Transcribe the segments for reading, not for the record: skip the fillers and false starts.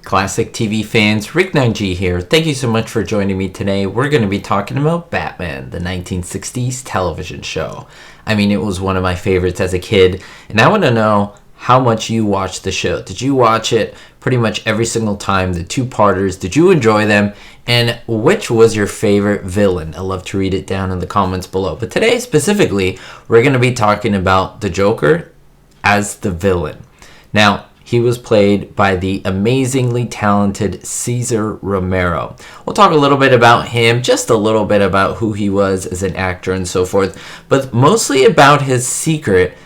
Classic TV fans, Rick 9G here. Thank you so much for joining me today. We're going to be talking about Batman, the 1960s television show. I mean, it was one of my favorites as a kid, and I want to know how much you watched the show. Did you watch it pretty much every single time, the two-parters? Did you enjoy them? And which was your favorite villain? I'd love to read it down in the comments below. But today, specifically, we're going to be talking about the Joker as the villain. Now, he was played by the amazingly talented Cesar Romero. We'll talk a little bit about him, just a little bit about who he was as an actor and so forth, but mostly about his secret.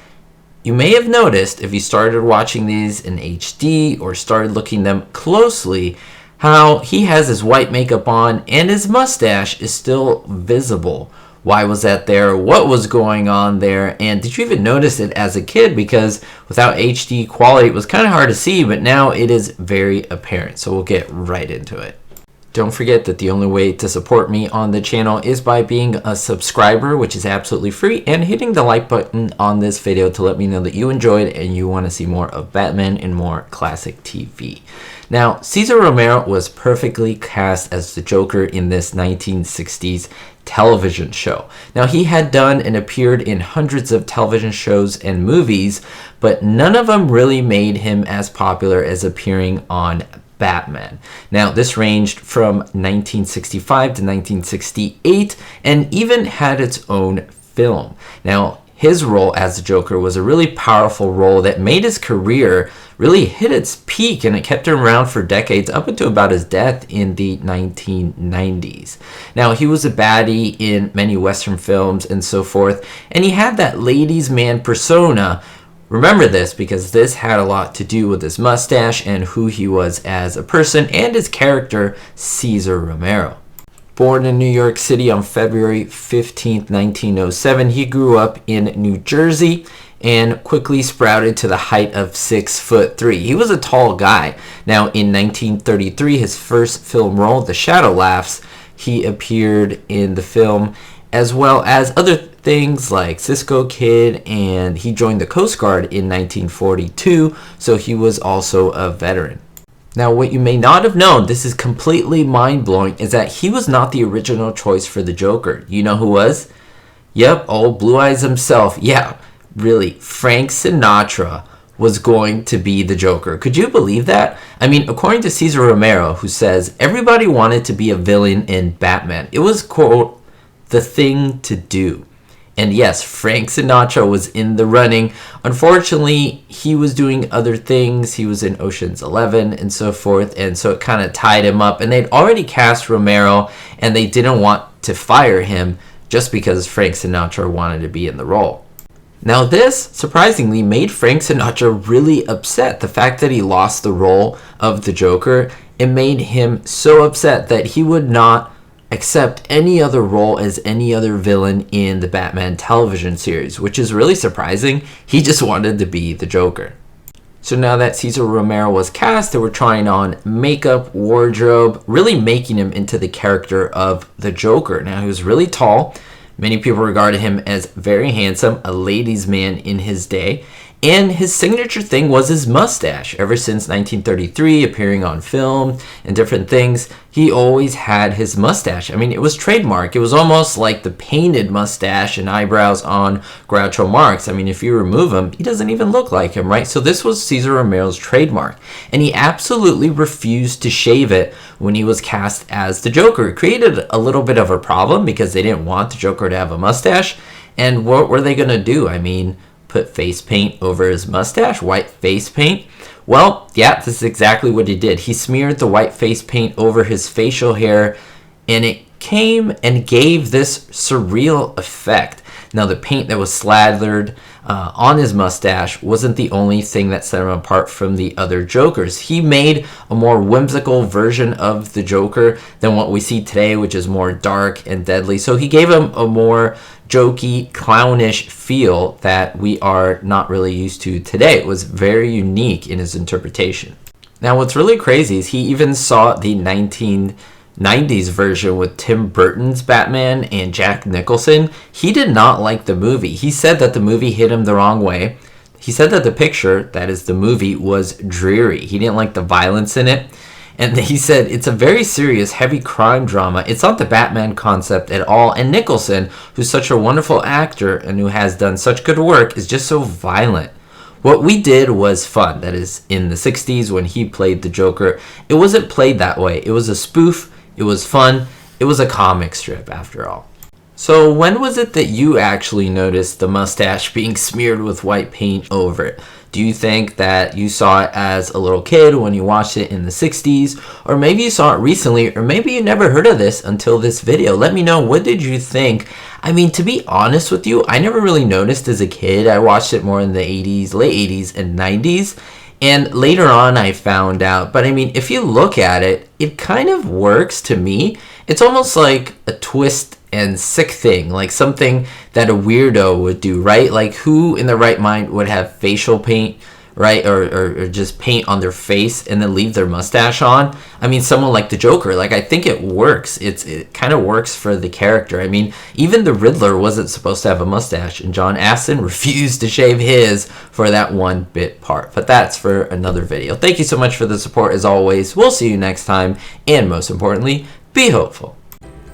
You may have noticed, if you started watching these in HD or started looking them closely, how he has his white makeup on and his mustache is still visible. Why was that there? What was going on there? And did you even notice it as a kid? Because without HD quality, it was kind of hard to see, but now it is very apparent. So we'll get right into it. Don't forget that the only way to support me on the channel is by being a subscriber, which is absolutely free, and hitting the like button on this video to let me know that you enjoyed and you want to see more of Batman and more classic TV. Now, Cesar Romero was perfectly cast as the Joker in this 1960s television show. Now, he had done and appeared in hundreds of television shows and movies, but none of them really made him as popular as appearing on Batman. Now, this ranged from 1965 to 1968 and even had its own film. Now, his role as the Joker was a really powerful role that made his career really hit its peak, and it kept him around for decades up until about his death in the 1990s. Now, he was a baddie in many Western films and so forth, and he had that ladies' man persona. Remember this because this had a lot to do with his mustache and who he was as a person and his character, Cesar Romero. Born in New York City on February 15, 1907, he grew up in New Jersey and quickly sprouted to the height of 6'3". He was a tall guy. Now, in 1933, his first film role, The Shadow Laughs, he appeared in the film, as well as other things like Cisco Kid, and he joined the Coast Guard in 1942, so he was also a veteran. Now, what you may not have known, this is completely mind-blowing, is that he was not the original choice for the Joker. You know who was? Yep, old Blue Eyes himself. Yeah, really, Frank Sinatra was going to be the Joker. Could you believe that? I mean, according to Cesar Romero, who says, everybody wanted to be a villain in Batman. It was, quote, the thing to do. And yes, Frank Sinatra was in the running. Unfortunately, he was doing other things. He was in Ocean's 11 and so forth, and so it kind of tied him up. And they'd already cast Romero, and they didn't want to fire him just because Frank Sinatra wanted to be in the role. Now, this, surprisingly, made Frank Sinatra really upset. The fact that he lost the role of the Joker, it made him so upset that he would not accept any other role as any other villain in the Batman television series, which is really surprising. He just wanted to be the Joker. So now that Cesar Romero was cast, they were trying on makeup, wardrobe, really making him into the character of the Joker. Now, he was really tall. Many people regarded him as very handsome, a ladies' man in his day. And his signature thing was his mustache. Ever since 1933, appearing on film and different things, he always had his mustache. I mean, it was trademark. It was almost like the painted mustache and eyebrows on Groucho Marx. I mean, if you remove him, he doesn't even look like him, right? So this was Cesar Romero's trademark. And he absolutely refused to shave it when he was cast as the Joker. It created a little bit of a problem because they didn't want the Joker to have a mustache. And what were they going to do? I mean, put face paint over his mustache, white face paint? Well, yeah, this is exactly what he did. He smeared the white face paint over his facial hair, and it came and gave this surreal effect. Now, the paint that was slathered on his mustache wasn't the only thing that set him apart from the other Jokers. He made a more whimsical version of the Joker than what we see today, which is more dark and deadly. So he gave him a more jokey, clownish feel that we are not really used to today. It was very unique in his interpretation. Now, what's really crazy is he even saw the 1990s version with Tim Burton's Batman and Jack Nicholson. He did not like the movie. He said that the movie hit him the wrong way. He said that the picture, that is the movie, was dreary. He didn't like the violence in it. And he said it's a very serious, heavy crime drama. It's not the Batman concept at all. And Nicholson, who's such a wonderful actor and who has done such good work, is just so violent. What we did was fun. That is, in the 60s when he played the Joker, it wasn't played that way. It was a spoof. It was fun. It was a comic strip, after all. So when was it that you actually noticed the mustache being smeared with white paint over it? Do you think that you saw it as a little kid when you watched it in the 60s? Or maybe you saw it recently, or maybe you never heard of this until this video. Let me know, what did you think? I mean, to be honest with you, I never really noticed as a kid. I watched it more in the 80s, late 80s and 90s. And later on I found out, but I mean, if you look at it, it kind of works to me. It's almost like a twist and sick thing, like something that a weirdo would do, right? Like, who in their right mind would have facial paint, right? Or just paint on their face and then leave their mustache on? I mean, someone like the Joker, like, I think it works. It kind of works for the character. I mean, even the Riddler wasn't supposed to have a mustache, and John Astin refused to shave his for that one bit part. But that's for another video. Thank you so much for the support as always. We'll see you next time, and most importantly, be hopeful.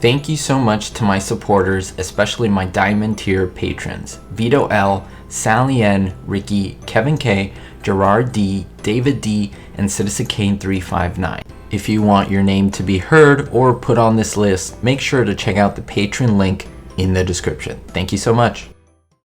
Thank you so much to my supporters, especially my Diamond tier patrons: Vito L, Sally N, Ricky, Kevin K, Gerard D, David D, and Citizen Kane 359. If you want your name to be heard or put on this list, make sure to check out the Patreon link in the description. Thank you so much.